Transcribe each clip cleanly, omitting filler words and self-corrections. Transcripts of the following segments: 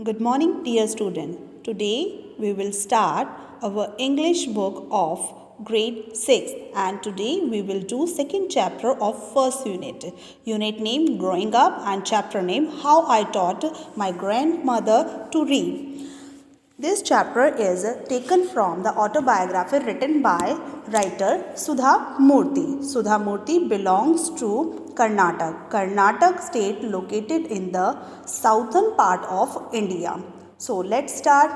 Good morning, dear student. Today we will start our English book of grade 6 and today we will do second chapter of first unit. Unit name Growing Up and chapter name How I Taught My Grandmother to Read. This chapter is taken from the autobiography written by writer Sudha Murthy. Sudha Murthy belongs to Karnataka. Karnataka state located in the southern part of India. So let's start.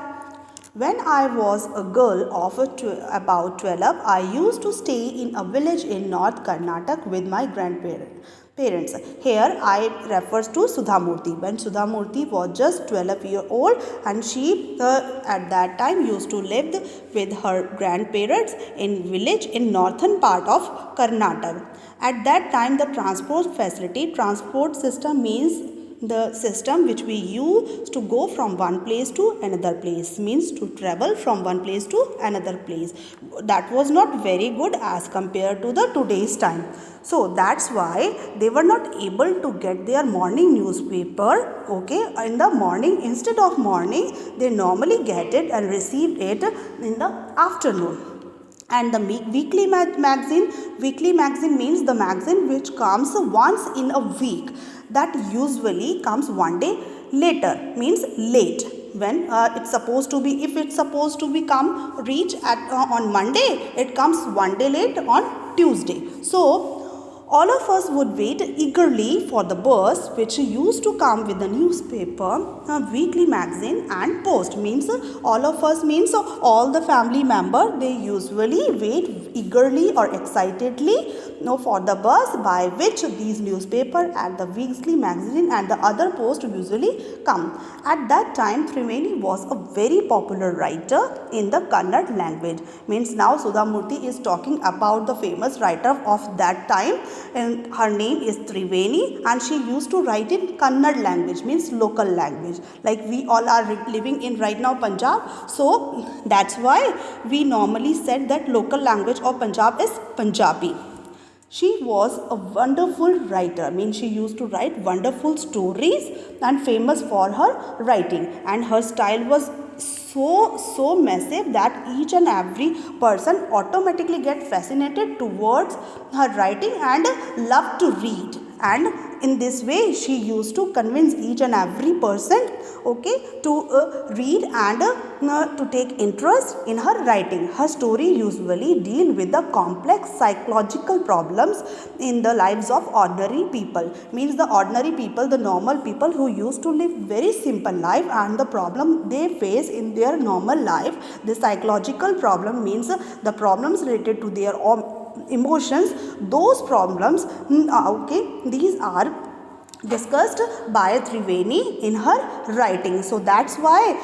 When I was a girl of about 12, I used to stay in a village in North Karnataka with my grandparents. Here I refers to Sudha Murthy. When Sudha Murthy was just 12-year old and she at that time used to live with her grandparents in village in northern part of Karnataka. At that time the transport system means the system which we use to go from one place to another place, means to travel from one place to another place. That was not very good as compared to the today's time. So that's why they were not able to get their morning newspaper, in the morning. Instead of morning, they normally get it and received it in the afternoon. And the weekly magazine means the magazine which comes once in a week. That usually comes one day later, means late. When it's supposed to be, if it's supposed to be reach at on Monday, it comes one day late on Tuesday. So all of us would wait eagerly for the bus which used to come with the newspaper, weekly magazine and post. Means all of us means all the family member, they usually wait eagerly or excitedly for the bus by which these newspaper and the weekly magazine and the other post usually come. At that time Triveni was a very popular writer in the Kannada language. Means now Sudha Murthy is talking about the famous writer of that time, and her name is Triveni and she used to write in Kannada language, means local language, like we all are living in right now Punjab. So that's why we normally said that local language of Punjab is Punjabi. She was a wonderful writer, means she used to write wonderful stories and famous for her writing, and her style was so massive that each and every person automatically get fascinated towards her writing and love to read. And in this way she used to convince each and every person to read and to take interest in her writing. Her story usually deal with the complex psychological problems in the lives of ordinary people. Means the ordinary people, the normal people who used to live very simple life, and the problem they face in their normal life, the psychological problem means the problems related to their emotions. Those problems, these are discussed by Triveni in her writing. So that's why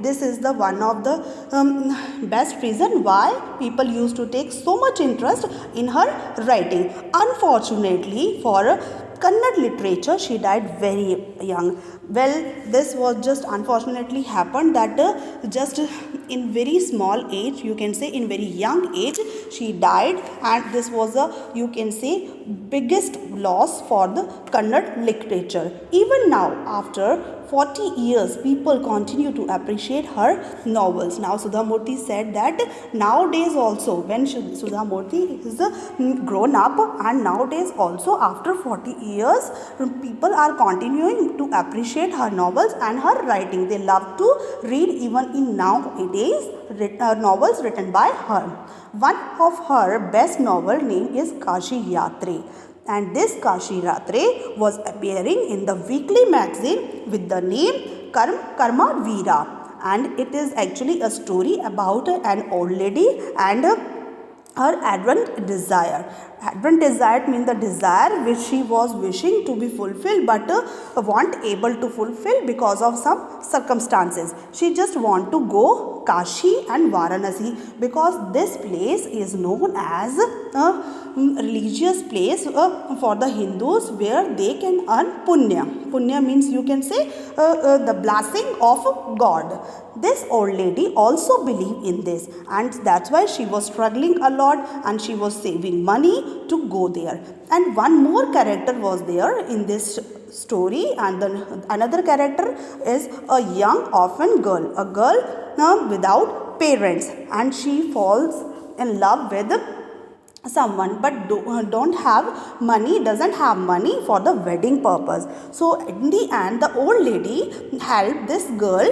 this is the one of the best reason why people used to take so much interest in her writing. Unfortunately for Kannada literature, she died very young. Well, this was just unfortunately happened that just in very small age, you can say in very young age, she died, and this was a, you can say, biggest loss for the Kannada literature. Even now, after 40 years, people continue to appreciate her novels. Now, Sudha Murthy said that nowadays also, when Sudha Murthy is grown up, and nowadays also after 40 years, people are continuing to appreciate her novels and her writing. They love to read even in nowadays novels written by her. One of her best novel name is Kashi Yatre. And this Kashi Yatre was appearing in the weekly magazine with the name Karma Veera, and it is actually a story about an old lady and her ardent desire. Ardent desire means the desire which she was wishing to be fulfilled but weren't able to fulfill because of some circumstances. She just want to go Kashi and Varanasi because this place is known as a religious place for the Hindus where they can earn punya. Punya means, you can say, the blessing of God. This old lady also believed in this, and that's why she was struggling a lot and she was saving money to go there. And one more character was there in this story, and another character is a young orphan girl, a girl without parents, and she falls in love with someone but don't have money, doesn't have money for the wedding purpose. So in the end, the old lady helped this girl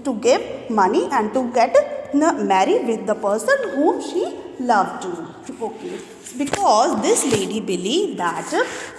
to give money and to get married with the person whom she loved to. Okay, because this lady believed that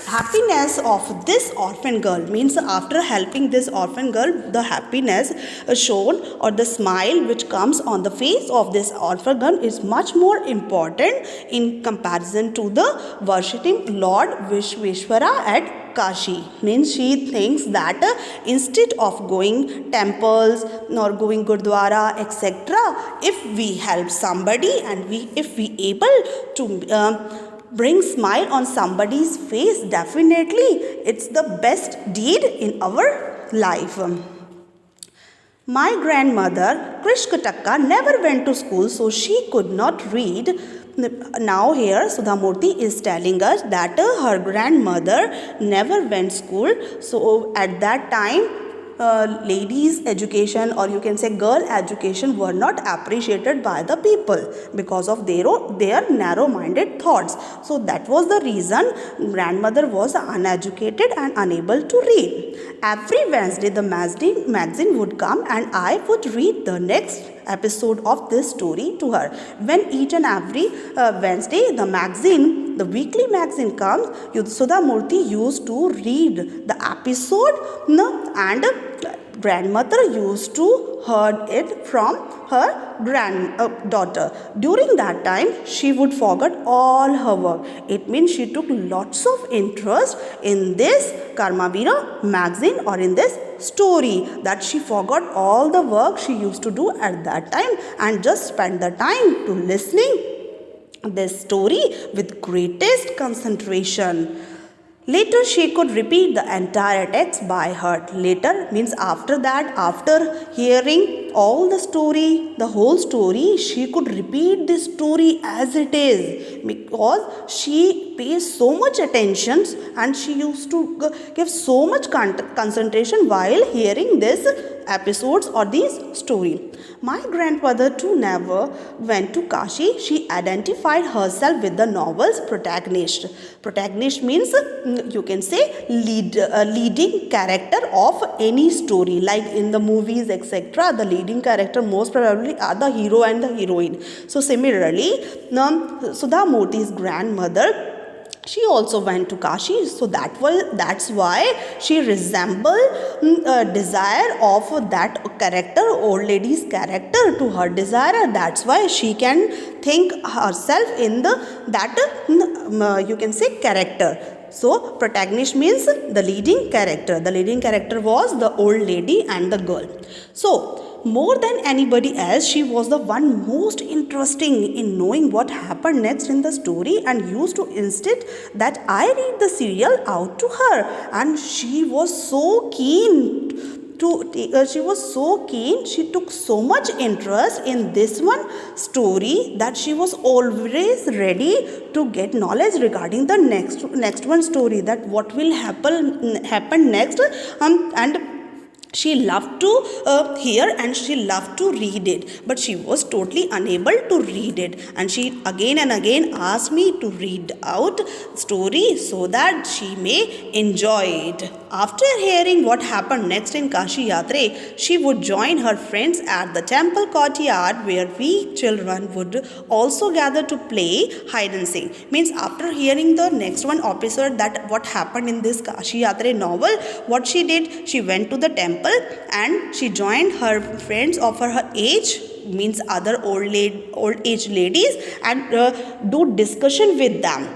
happiness of this orphan girl, means after helping this orphan girl, the happiness shown or the smile which comes on the face of this orphan girl is much more important in comparison to the worshipping Lord Vishweshwara at Kashi. Means she thinks that instead of going temples or going Gurdwara etc., if we help somebody and if we able to bring smile on somebody's face, definitely it's the best deed in our life. My grandmother Krishkatakka never went to school, so she could not read. Now here Sudhamurti is telling us that her grandmother never went school. So at that time, ladies education, or you can say girl education, were not appreciated by the people because of their narrow minded thoughts. So that was the reason grandmother was uneducated and unable to read. Every Wednesday the magazine would come and I would read the next episode of this story to her. When each and every Wednesday the weekly magazine comes, Sudhamurti used to read the episode and grandmother used to heard it from her granddaughter. During that time, she would forget all her work. It means she took lots of interest in this Karmavira magazine or in this story, that she forgot all the work she used to do at that time and just spent the time to listening this story with greatest concentration. Later she could repeat the entire text by heart. Later means after that, after hearing all the story, the whole story, she could repeat this story as it is, because she pays so much attention and she used to give so much concentration while hearing this episodes or this story. My grandmother too never went to Kashi. She identified herself with the novel's protagonist. Protagonist means you can say leading character of any story, like in the movies etc. The leading character most probably are the hero and the heroine. So similarly, Sudhamurti's grandmother, she also went to Kashi, so that's why she resembled desire of that character, old lady's character, to her desire. That's why she can think herself in that you can say character. So protagonist means the leading character. The leading character was the old lady and the girl. So more than anybody else, she was the one most interesting in knowing what happened next in the story, and used to insist that I read the serial out to her. And she was so keen she took so much interest in this one story that she was always ready to get knowledge regarding the next one story, that what will happen next, and she loved to hear and she loved to read it, but she was totally unable to read it, and she again and again asked me to read out story so that she may enjoy it. After hearing what happened next in Kashi Yatre, she would join her friends at the temple courtyard, where we children would also gather to play hide and seek. Means after hearing the next one episode, that what happened in this Kashi Yatre novel, what she did, she went to the temple and she joined her friends of her age, means other old age ladies, and do discussion with them.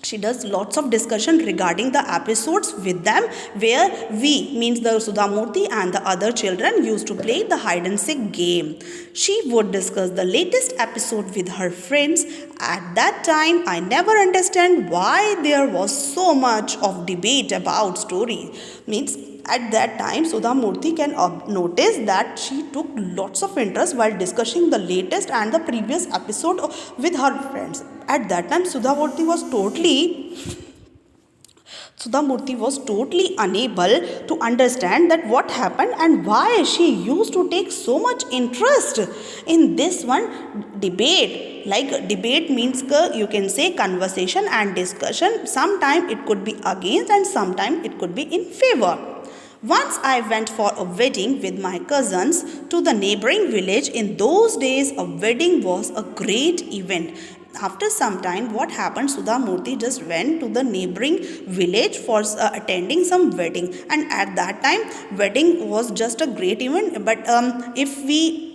She does lots of discussion regarding the episodes with them, where we, means the Sudhamurti and the other children, used to play the hide and seek game. She would discuss the latest episode with her friends. At that time, I never understand why there was so much of debate about story. Means at that time, Sudhamurti can notice that she took lots of interest while discussing the latest and the previous episode with her friends. At that time, Sudhamurti Sudhamurti was totally unable to understand that what happened and why she used to take so much interest in this one debate. Like debate means you can say conversation and discussion. Sometimes it could be against and sometimes it could be in favor. Once I went for a wedding with my cousins to the neighboring village. In those days, a wedding was a great event. After some time, what happened? Sudhamurti just went to the neighboring village for attending some wedding, and at that time, wedding was just a great event. But if we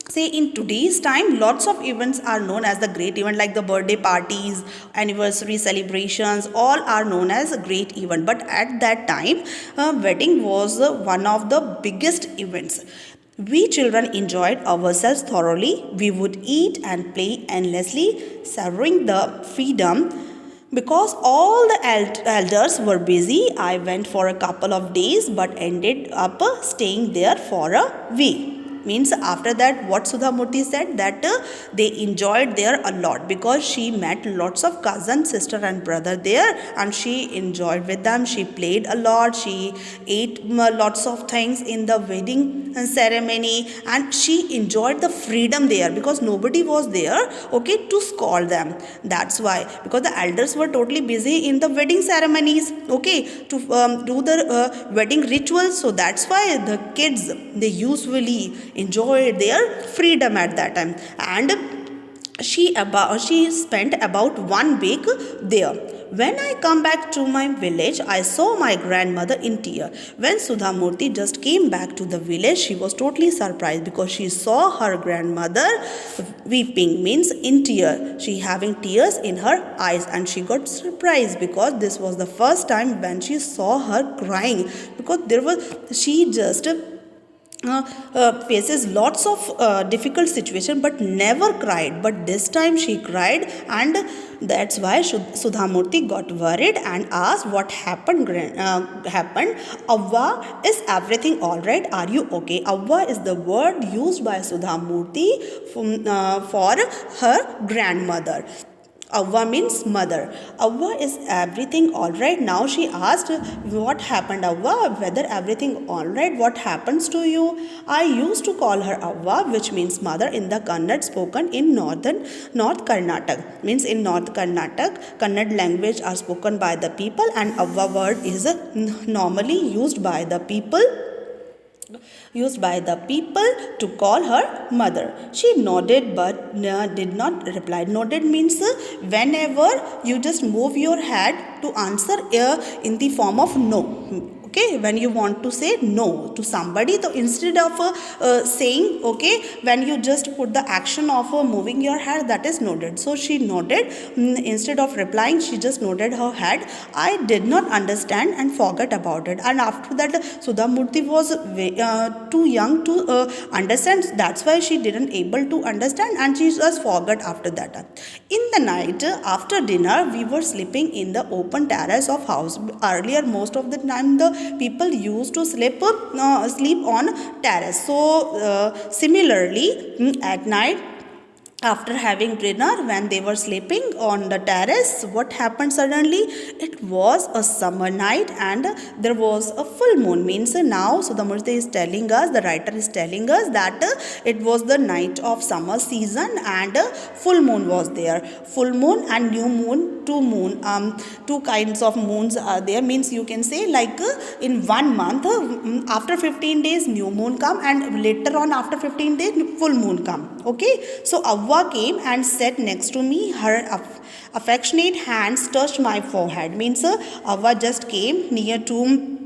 say in today's time, lots of events are known as the great event, like the birthday parties, anniversary celebrations, all are known as a great event. But at that time, wedding was one of the biggest events. We children enjoyed ourselves thoroughly. We would eat and play endlessly, savoring the freedom. Because all the elders were busy, I went for a couple of days but ended up staying there for a week. Means after that, what Sudhamurti said, that they enjoyed there a lot because she met lots of cousin, sister and brother there, and she enjoyed with them. She played a lot, she ate lots of things in the wedding ceremony, and she enjoyed the freedom there because nobody was there, okay, to scold them. That's why, because the elders were totally busy in the wedding ceremonies, okay, to do the wedding rituals. So that's why the kids, they usually enjoy their freedom at that time. And she spent about 1 week there. When I come back to my village, I saw my grandmother in tears. When Sudhamurti just came back to the village, she was totally surprised because she saw her grandmother weeping, means in tears. She having tears in her eyes, and she got surprised because this was the first time when she saw her crying, because she just faces lots of difficult situation but never cried. But this time she cried, and that's why Sudhamurti got worried and asked what happened. Avva, is everything alright? Are you okay? Avva is the word used by Sudhamurti for her grandmother. Avva means mother. Avva, is everything alright? Now she asked, what happened, Avva? Whether everything alright? What happens to you? I used to call her Avva, which means mother, in the Kannada spoken in North Karnataka. Means in North Karnataka, Kannada language are spoken by the people, and Avva word is normally used by the people to call her mother. She nodded but did not reply. Nodded means whenever you just move your head to answer in the form of no. Okay, when you want to say no to somebody, so instead of saying okay, when you just put the action of moving your head, that is nodded. So she nodded. Instead of replying, she just nodded her head. I did not understand and forgot about it. And after that, Sudhamurti was too young to understand. That's why she didn't able to understand, and she just forgot after that. In the night, after dinner, we were sleeping in the open terrace of house. Earlier, most of the time, the people used to sleep on terrace. So similarly, at night, after having dinner, when they were sleeping on the terrace, what happened suddenly? It was a summer night and there was a full moon. Means now, so the Sudhamurti is telling us, the writer is telling us that it was the night of summer season and full moon was there. Full moon and new moon, two kinds of moons are there. Means you can say like in 1 month, after 15 days new moon come, and later on after 15 days full moon come. Okay, so Avva came and sat next to me. Her affectionate hands touched my forehead. Means Avva just came near to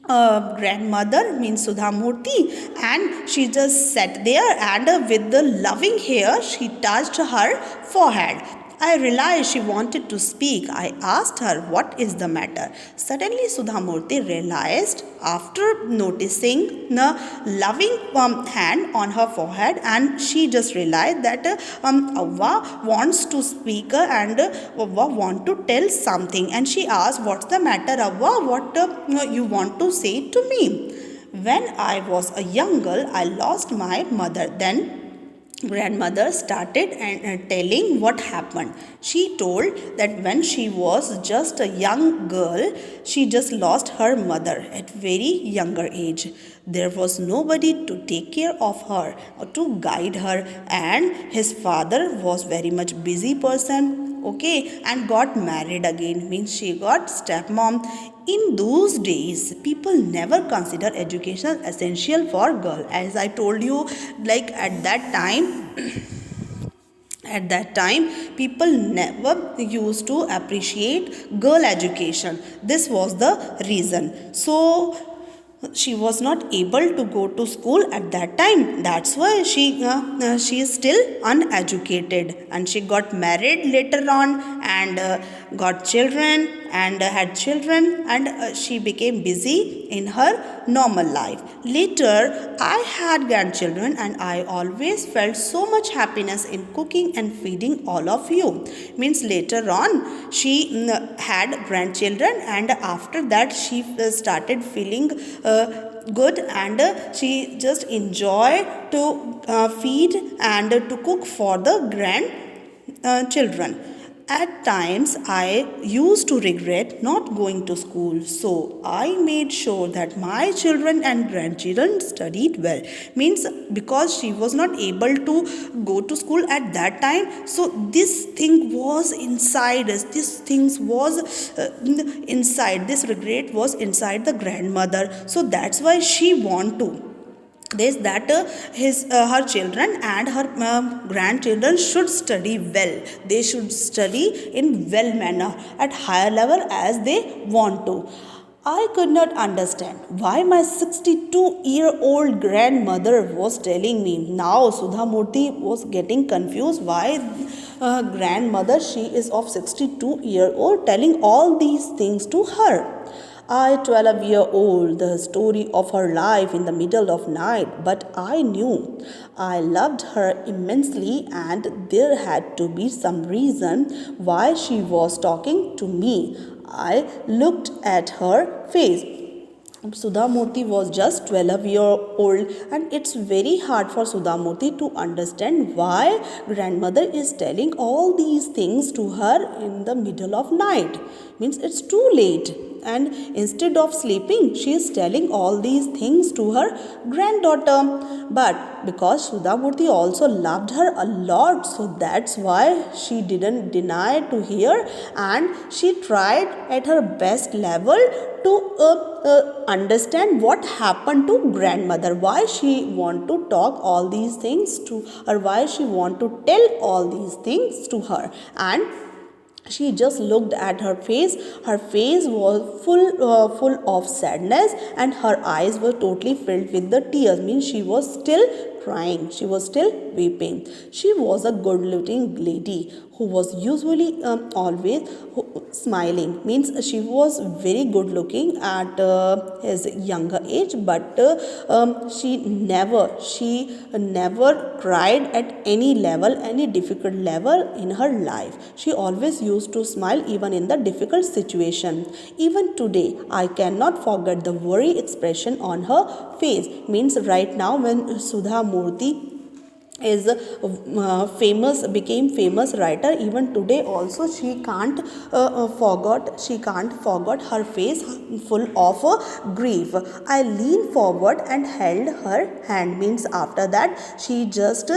grandmother, means Sudhamurti, and she just sat there, and with the loving hair she touched her forehead. I realized she wanted to speak. I asked her, what is the matter? Suddenly Sudhamurti realized, after noticing the loving hand on her forehead, and she just realized that Avva wants to speak and Avva want to tell something. And she asked, what's the matter, Avva? What you want to say to me? When I was a young girl, I lost my mother. Then grandmother started telling what happened. She told that when she was just a young girl, she just lost her mother at very younger age. There was nobody to take care of her or to guide her, and his father was very much busy person, okay, and got married again, means she got stepmom. In those days, people never consider education essential for girl. As I told you, like at that time people never used to appreciate girl education. This was the reason. So she was not able to go to school at that time. That's why she is still uneducated, and she got married later on, and got children, and had children, and she became busy in her normal life. Later I had grandchildren, and I always felt so much happiness in cooking and feeding all of you. Means later on she had grandchildren, and after that she started feeling good, and she just enjoyed to feed and to cook for the grandchildren. At times, I used to regret not going to school, so I made sure that my children and grandchildren studied well. Means because she was not able to go to school at that time, so this thing was inside us. This regret was inside the grandmother. So that's why she want to this that her children and her grandchildren should study well. They should study in well manner at higher level as they want to. I could not understand why my 62-year-old grandmother was telling me. Now Sudha Murthy was getting confused why grandmother, she is of 62-year-old, telling all these things to her. I, 12-year-old, the story of her life in the middle of night, but I knew I loved her immensely, and there had to be some reason why she was talking to me. I looked at her face. Sudha Murthy was just 12-year-old, and it's very hard for Sudha Murthy to understand why grandmother is telling all these things to her in the middle of night. Means it's too late, and instead of sleeping she is telling all these things to her granddaughter. But because Sudha Murthy also loved her a lot, so that's why she didn't deny to hear, and she tried at her best level to understand what happened to grandmother, why she want to talk all these things to her, why she want to tell all these things to her. And she just looked at her face. Her face was full of sadness, and her eyes were totally filled with the tears. Means she was still crying, she was still weeping. She was a good looking lady who was usually always smiling. Means she was very good looking at his younger age, but she never cried at any level, any difficult level in her life. She always used to smile even in the difficult situation. Even today I cannot forget the worry expression on her face. Means right now when Sudha Murthy is became famous writer, even today also she can't forget her face full of grief. I leaned forward and held her hand. Means after that she just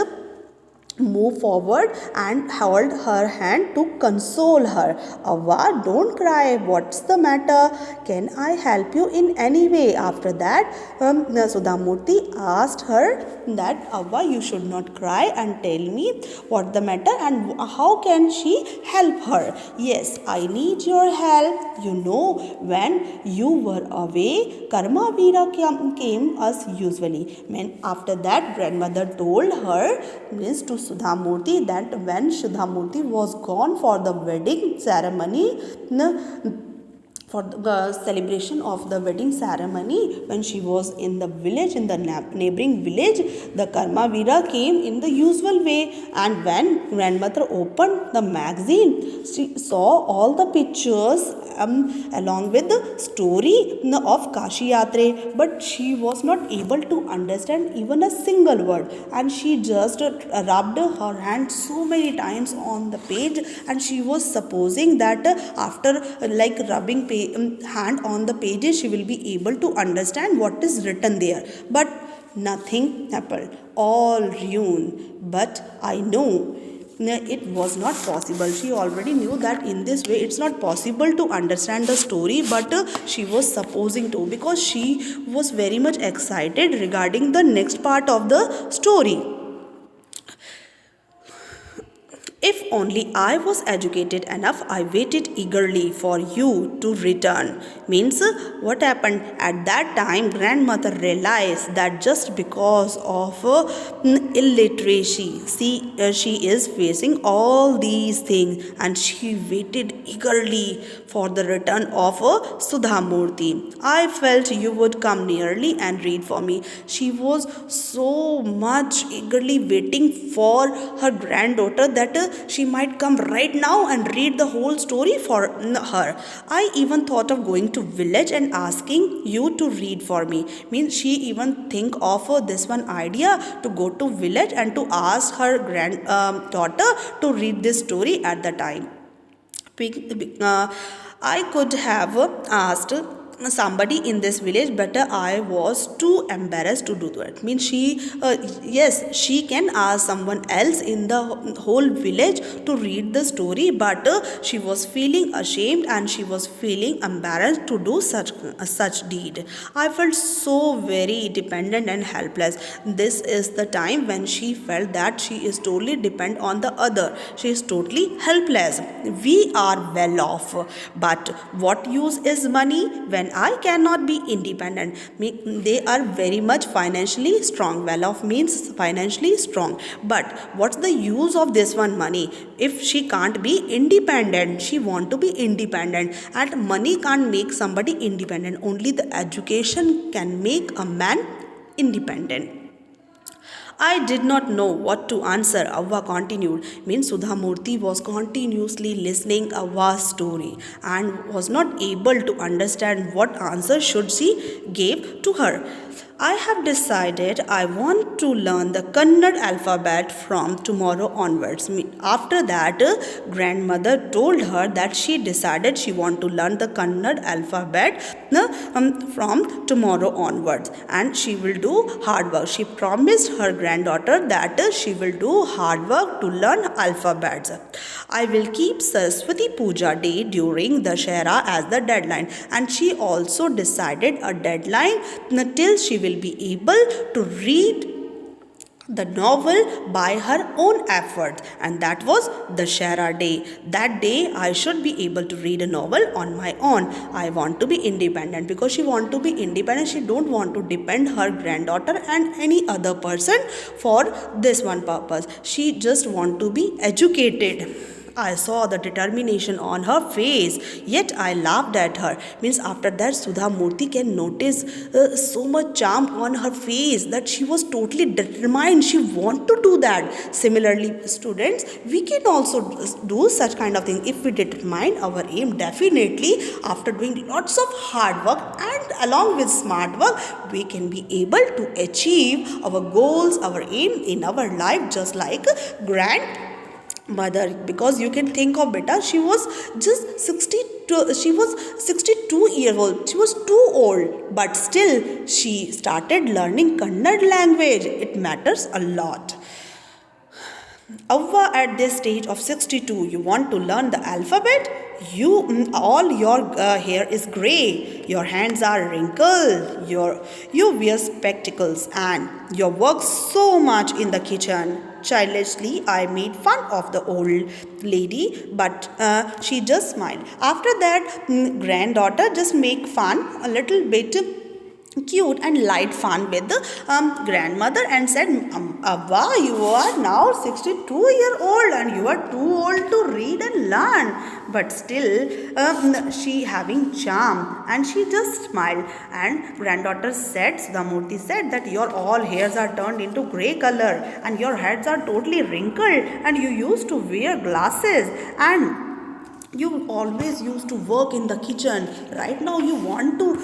moved forward and held her hand to console her. Avva, don't cry. What's the matter? Can I help you in any way? After that, Sudha Murthy asked her that, Avva, you should not cry, and tell me what the matter and how can she help her. Yes, I need your help. You know, when you were away, Karma Veera came us usually. When after that, grandmother told her, means to Sudha Murthy, that when Sudha Murthy was gone for the wedding ceremony, for the celebration of the wedding ceremony. When she was in the village, in the neighboring village, the Karmavira came in the usual way, and when grandmother opened the magazine, she saw all the pictures along with the story of Kashi Yatre, but she was not able to understand even a single word, and she just rubbed her hand so many times on the page, and she was supposing that after like rubbing hand on the pages, she will be able to understand what is written there. But nothing happened, all ruined. But I know it was not possible. She already knew that in this way it's not possible to understand the story, but she was supposing to, because she was very much excited regarding the next part of the story. If only I was educated enough, I waited eagerly for you to return. Means what happened at that time, grandmother realized that just because of illiteracy, she is facing all these things, and she waited eagerly for the return of Sudhamurti. I felt you would come nearly and read for me. She was so much eagerly waiting for her granddaughter that she might come right now and read the whole story for her. I even thought of going to village and asking you to read for me. Means she even think of this one idea to go to village and to ask her granddaughter to read this story at the time. I could have asked somebody in this village, but I was too embarrassed to do that. Means yes, she can ask someone else in the whole village to read the story, but she was feeling ashamed and she was feeling embarrassed to do such deed. I felt so very dependent and helpless. This is the time when she felt that she is totally dependent on the other. She is totally helpless. We are well off, but what use is money when I cannot be independent? They are very much financially strong. Well off means financially strong, but what's the use of this one money if she can't be independent? She want to be independent, and money can't make somebody independent. Only the education can make a man independent. I did not know what to answer, Avva continued. Means Sudhamurti was continuously listening Avva's story and was not able to understand what answer should she give to her. I have decided I want to learn the Kannada alphabet from tomorrow onwards. After that, grandmother told her that she decided she want to learn the Kannada alphabet from tomorrow onwards, and she will do hard work. She promised her granddaughter that she will do hard work to learn alphabets. I will keep Saraswati Puja day during the Shera as the deadline, and she also decided a deadline till she will be able to read the novel by her own effort, and that was the Shera day. That day I should be able to read a novel on my own. I want to be independent. Because she want to be independent, she don't want to depend her granddaughter and any other person for this one purpose. She just want to be educated. I saw the determination on her face, yet I laughed at her. Means after that, Sudhamurti can notice so much charm on her face that she was totally determined. She want to do that. Similarly, students, we can also do such kind of thing. If we determine our aim, definitely after doing lots of hard work and along with smart work, we can be able to achieve our goals, our aim in our life, just like grandmother. Because you can think of beta, she was just 62 years old. She was too old, but still she started learning Kannada language. It matters a lot. Avva, at this stage of 62, you want to learn the alphabet? All your hair is grey, your hands are wrinkled, you wear spectacles, and you work so much in the kitchen. Childishly, I made fun of the old lady, but she just smiled. After that, granddaughter just make fun a little bit cute and light fun with the grandmother and said, Abba, you are now 62-year-old and you are too old to read and learn. But still, she having charm, and she just smiled. And granddaughter said, Sudhamurti said that your all hairs are turned into grey color and your heads are totally wrinkled and you used to wear glasses and you always used to work in the kitchen. Right now you want to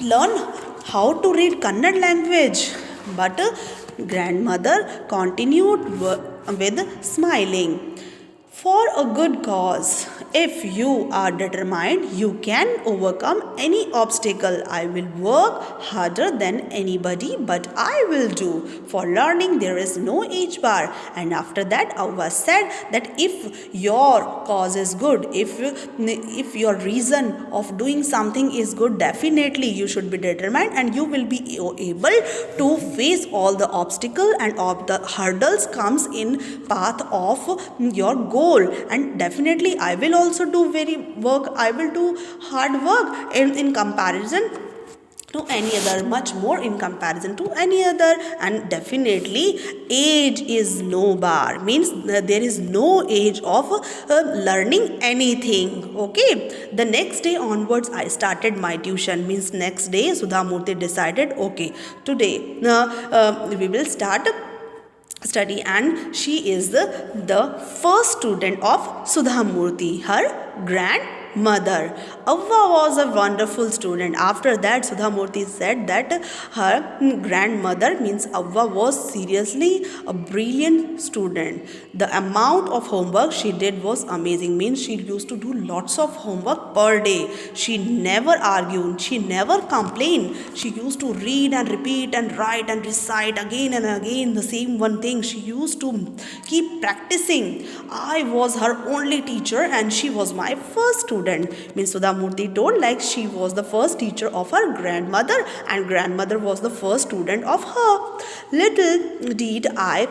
learn how to read Kannada language. But grandmother continued with smiling. For a good cause. If you are determined, you can overcome any obstacle. I will work harder than anybody, but I will do. For learning, there is no age bar. And after that, Avva said that if your cause is good, if your reason of doing something is good, definitely you should be determined and you will be able to face all the obstacle and all the hurdles comes in path of your goal. And definitely I will also do I will do hard work in comparison to any other, much more in comparison to any other. And definitely age is no bar, means there is no age of learning anything. Okay, the next day onwards I started my tuition, means next day Sudhamurti decided, okay, today we will start study, and she is the first student of Sudhamurti, her grandmother. Avva was a wonderful student. After that, Sudhamurti said that her grandmother, means Avva, was seriously a brilliant student. The amount of homework she did was amazing, means she used to do lots of homework per day. She never argued, she never complained. She used to read and repeat and write and recite again and again the same one thing. She used to keep practicing. I was her only teacher and she was my first student. Means Sudhamurti told like she was the first teacher of her grandmother and grandmother was the first student of her. Little did I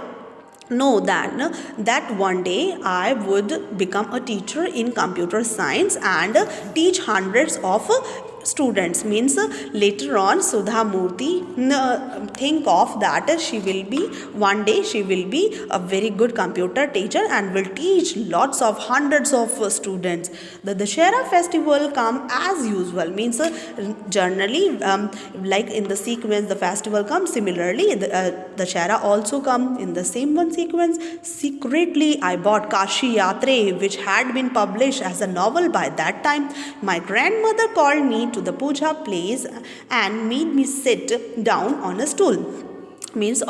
know that one day I would become a teacher in computer science and teach hundreds of students. Means later on Sudhamurti think of that one day she will be a very good computer teacher and will teach lots of hundreds of students. The Dussehra festival come as usual, means generally like in the sequence the festival comes, similarly the Dussehra also come in the same one sequence. Secretly I bought Kashi Yatre, which had been published as a novel by that time. My grandmother called me to the puja place and made me sit down on a stool. Means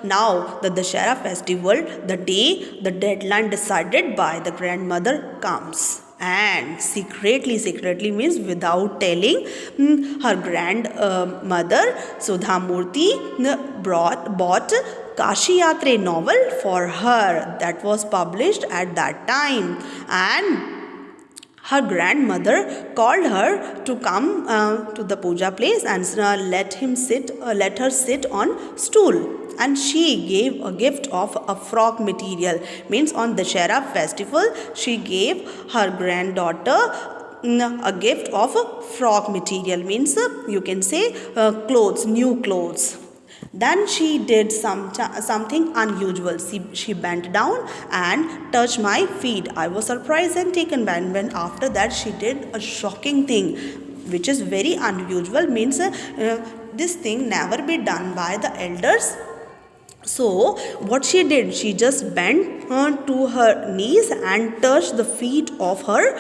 now the Dussehra festival, the day the deadline decided by the grandmother comes, and secretly means without telling her grandmother, Sudhamurti bought Kashi Yatre novel for her that was published at that time. And her grandmother called her to come to the puja place and let her sit on stool. And she gave a gift of a frock material. Means on the Dussehra festival, she gave her granddaughter a gift of a frock material. Means you can say clothes, new clothes. Then she did something unusual. She bent down and touched my feet. I was surprised and taken back. When after that she did a shocking thing, which is very unusual. Means this thing never be done by the elders. So what she did, she just bent to her knees and touched the feet of her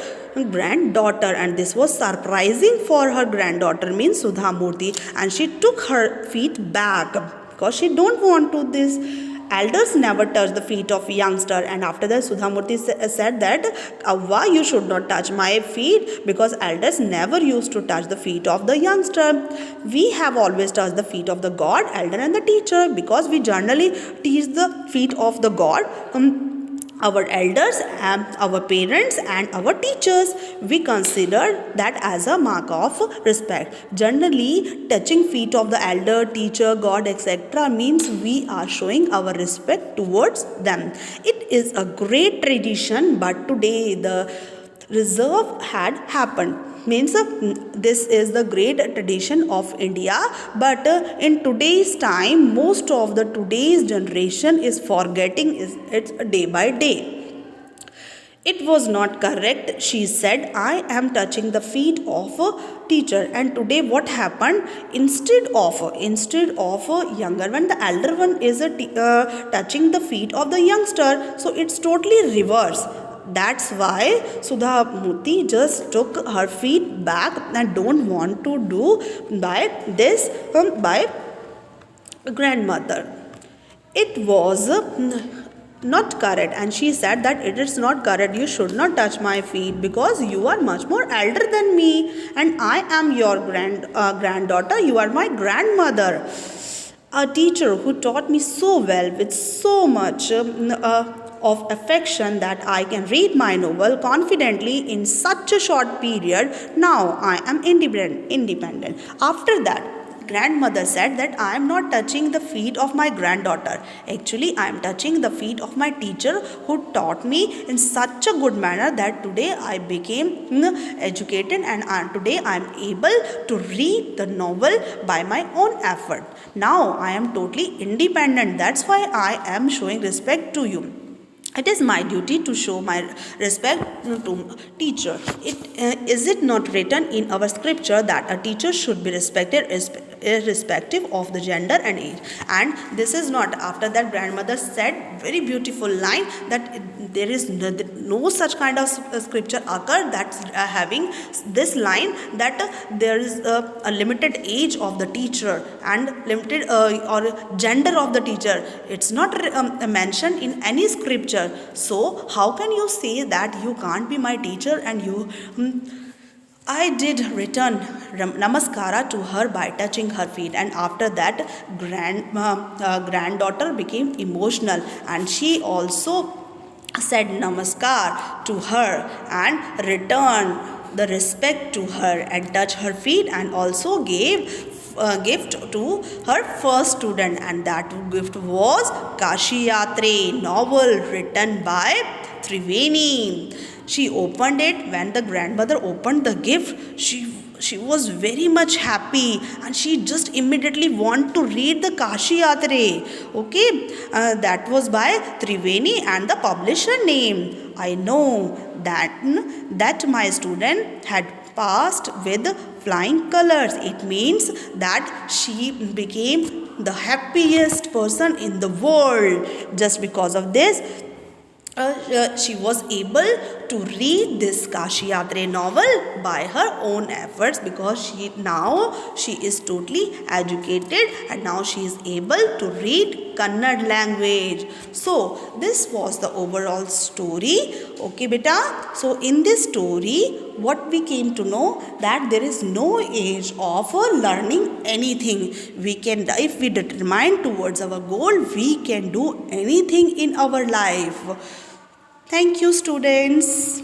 granddaughter, and this was surprising for her granddaughter, means Sudhamurti, and she took her feet back because she don't want to this. Elders never touch the feet of youngster. And after that Sudhamurti said that Avva, you should not touch my feet because elders never used to touch the feet of the youngster. We have always touched the feet of the God, elder and the teacher, because we generally teach the feet of the God, our elders, our parents and our teachers. We consider that as a mark of respect. Generally touching feet of the elder, teacher, God, etc. means we are showing our respect towards them. It is a great tradition, but today the reserve had happened. means this is the great tradition of India, but in today's time most of the today's generation is forgetting it's day by day. It was not correct, she said. I am touching the feet of a teacher. And today what happened? Instead of a younger one, the elder one is touching the feet of the youngster. So it's totally reverse. That's why Sudha Murthy just took her feet back and don't want to do by this by grandmother. It was not correct, and she said that it is not correct. You should not touch my feet because you are much more elder than me, and I am your granddaughter. You are my grandmother. A teacher who taught me so well with so much of affection that I can read my novel confidently in such a short period. Now I am independent. After that, grandmother said that I am not touching the feet of my granddaughter. Actually, I am touching the feet of my teacher who taught me in such a good manner that today I became educated, and today I am able to read the novel by my own effort. Now I am totally independent. That's why I am showing respect to you. It is my duty to show my respect to teacher. Is it not written in our scripture that a teacher should be respected irrespective of the gender and age? And this is not, after that grandmother said very beautiful line that there is no such kind of scripture occur that's having this line that there is a limited age of the teacher and limited or gender of the teacher. It's not mentioned in any scripture. So how can you say that you can't be my teacher? And you I did return namaskara to her by touching her feet, and after that granddaughter became emotional, and she also said namaskar to her and returned the respect to her and touched her feet, and also gave gift to her first student, and that gift was Kashi Yatre novel written by Triveni. She opened it. When the grandmother opened the gift, she was very much happy, and she just immediately want to read the Kashi Yatre. Okay, that was by Triveni, and the publisher name. I know that my student had passed with flying colors. It means that she became the happiest person in the world. Just because of this, she was able to read this Kashi Yatre novel by her own efforts, because she is totally educated, and now she is able to read Kannada language. So this was the overall story. Okay beta, so in this story what we came to know, that there is no age of learning anything. We can, if we determine towards our goal, we can do anything in our life. Thank you, students.